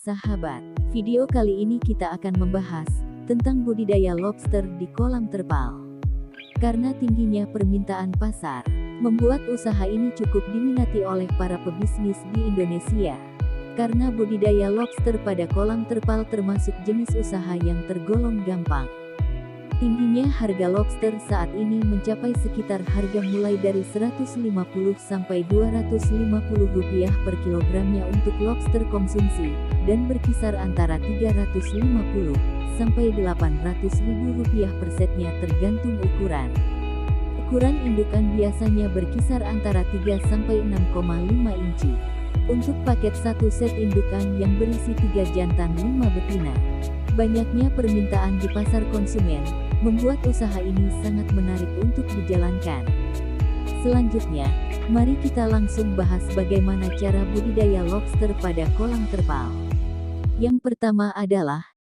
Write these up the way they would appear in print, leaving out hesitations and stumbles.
Sahabat, video kali ini kita akan membahas tentang budidaya lobster di kolam terpal. Karena tingginya permintaan pasar, membuat usaha ini cukup diminati oleh para pebisnis di Indonesia. Karena budidaya lobster pada kolam terpal termasuk jenis usaha yang tergolong gampang. Tingginya harga lobster saat ini mencapai sekitar harga mulai dari 150 sampai 250 rupiah per kilogramnya untuk lobster konsumsi, dan berkisar antara 350 sampai 800 ribu rupiah per setnya tergantung ukuran. Ukuran indukan biasanya berkisar antara 3 sampai 6,5 inci. Untuk paket satu set indukan yang berisi 3 jantan 5 betina. Banyaknya permintaan di pasar konsumen, membuat usaha ini sangat menarik untuk dijalankan. Selanjutnya, mari kita langsung bahas bagaimana cara budidaya lobster pada kolam terpal. Yang pertama adalah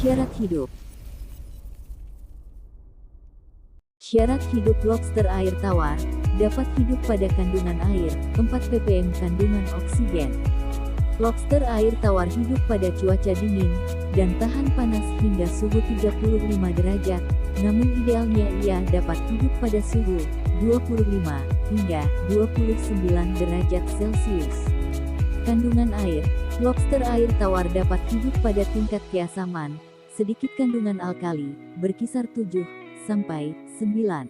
syarat hidup. Syarat hidup lobster air tawar dapat hidup pada kandungan air 4 ppm kandungan oksigen. Lobster air tawar hidup pada cuaca dingin dan tahan panas hingga suhu 35 derajat, namun idealnya ia dapat hidup pada suhu 25 hingga 29 derajat Celcius. Kandungan air, lobster air tawar dapat hidup pada tingkat keasaman, sedikit kandungan alkali, berkisar 7 sampai 9,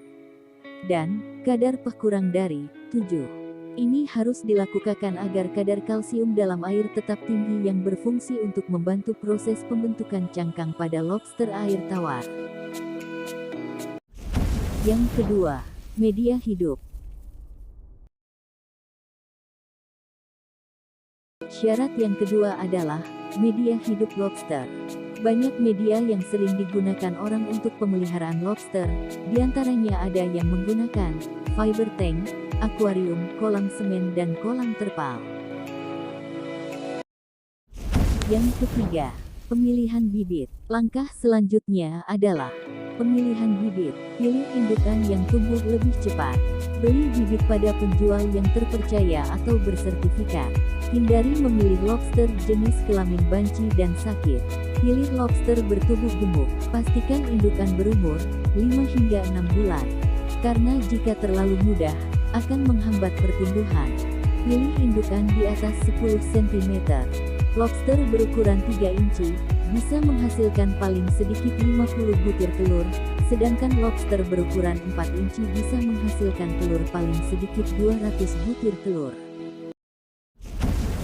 dan kadar pH kurang dari 7. Ini harus dilakukan agar kadar kalsium dalam air tetap tinggi yang berfungsi untuk membantu proses pembentukan cangkang pada lobster air tawar. Yang kedua, media hidup. Syarat yang kedua adalah media hidup lobster. Banyak media yang sering digunakan orang untuk pemeliharaan lobster, diantaranya ada yang menggunakan fiber tank, akuarium, kolam semen dan kolam terpal. Yang ketiga, pemilihan bibit. Langkah selanjutnya adalah pemilihan bibit. Pilih indukan yang tumbuh lebih cepat. Beli bibit pada penjual yang terpercaya atau bersertifikat. Hindari memilih lobster jenis kelamin banci dan sakit. Pilih lobster bertubuh gemuk. Pastikan indukan berumur 5 hingga 6 bulan. Karena jika terlalu mudah, akan menghambat pertumbuhan. Pilih indukan di atas 10 cm. Lobster berukuran 3 inci, bisa menghasilkan paling sedikit 50 butir telur, sedangkan lobster berukuran 4 inci bisa menghasilkan telur paling sedikit 200 butir telur.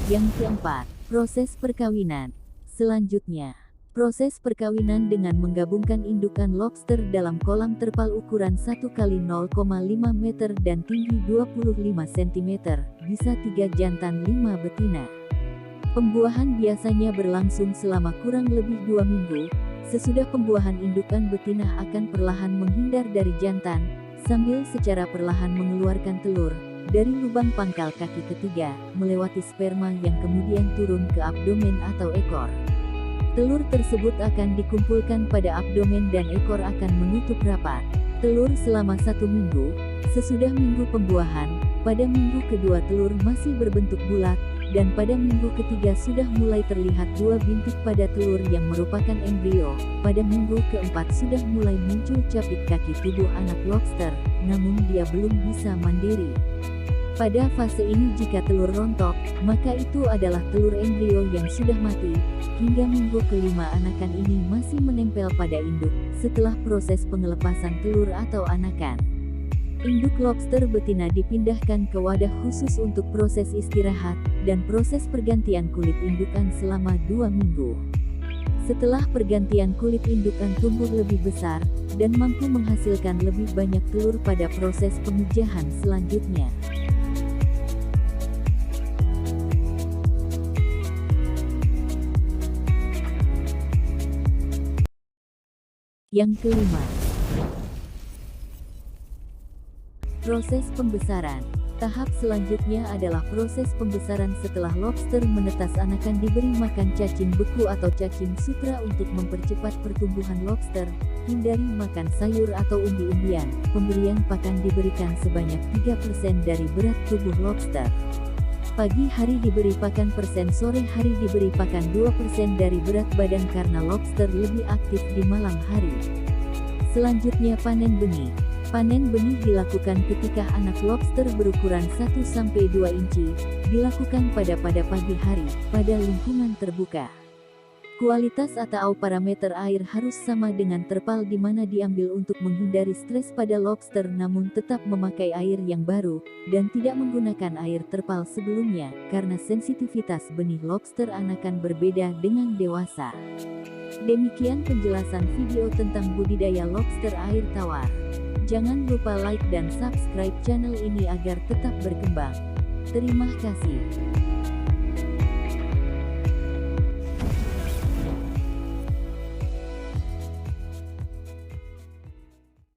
Yang keempat, proses perkawinan. Selanjutnya, proses perkawinan dengan menggabungkan indukan lobster dalam kolam terpal ukuran 1 x 0,5 meter dan tinggi 25 cm, bisa 3 jantan 5 betina. Pembuahan biasanya berlangsung selama kurang lebih 2 minggu. Sesudah pembuahan indukan betina akan perlahan menghindar dari jantan, sambil secara perlahan mengeluarkan telur dari lubang pangkal kaki ketiga, melewati sperma yang kemudian turun ke abdomen atau ekor. Telur tersebut akan dikumpulkan pada abdomen dan ekor akan menutup rapat. Telur selama 1 minggu. Sesudah minggu pembuahan, pada minggu kedua telur masih berbentuk bulat, dan pada minggu ketiga sudah mulai terlihat 2 bintik pada telur yang merupakan embrio. Pada minggu keempat sudah mulai muncul capit kaki tubuh anak lobster, namun dia belum bisa mandiri. Pada fase ini jika telur rontok, maka itu adalah telur embrio yang sudah mati. Hingga minggu kelima anakan ini masih menempel pada induk, setelah proses pengelepasan telur atau anakan. Induk lobster betina dipindahkan ke wadah khusus untuk proses istirahat, dan proses pergantian kulit indukan selama 2 minggu. Setelah pergantian kulit indukan tumbuh lebih besar, dan mampu menghasilkan lebih banyak telur pada proses pengujahan selanjutnya. Yang kelima, proses pembesaran. Tahap selanjutnya adalah proses pembesaran setelah lobster menetas anakan diberi makan cacing beku atau cacing sutra untuk mempercepat pertumbuhan lobster. Hindari makan sayur atau umbi-umbian. Pemberian pakan diberikan sebanyak 3% dari berat tubuh lobster. Pagi hari diberi pakan persen, sore hari diberi pakan 2% dari berat badan karena lobster lebih aktif di malam hari. Selanjutnya panen benih. Panen benih dilakukan ketika anak lobster berukuran 1-2 inci, dilakukan pada pagi hari, pada lingkungan terbuka. Kualitas atau parameter air harus sama dengan terpal di mana diambil untuk menghindari stres pada lobster namun tetap memakai air yang baru, dan tidak menggunakan air terpal sebelumnya, karena sensitivitas benih lobster anakan berbeda dengan dewasa. Demikian penjelasan video tentang budidaya lobster air tawar. Jangan lupa like dan subscribe channel ini agar tetap berkembang. Terima kasih.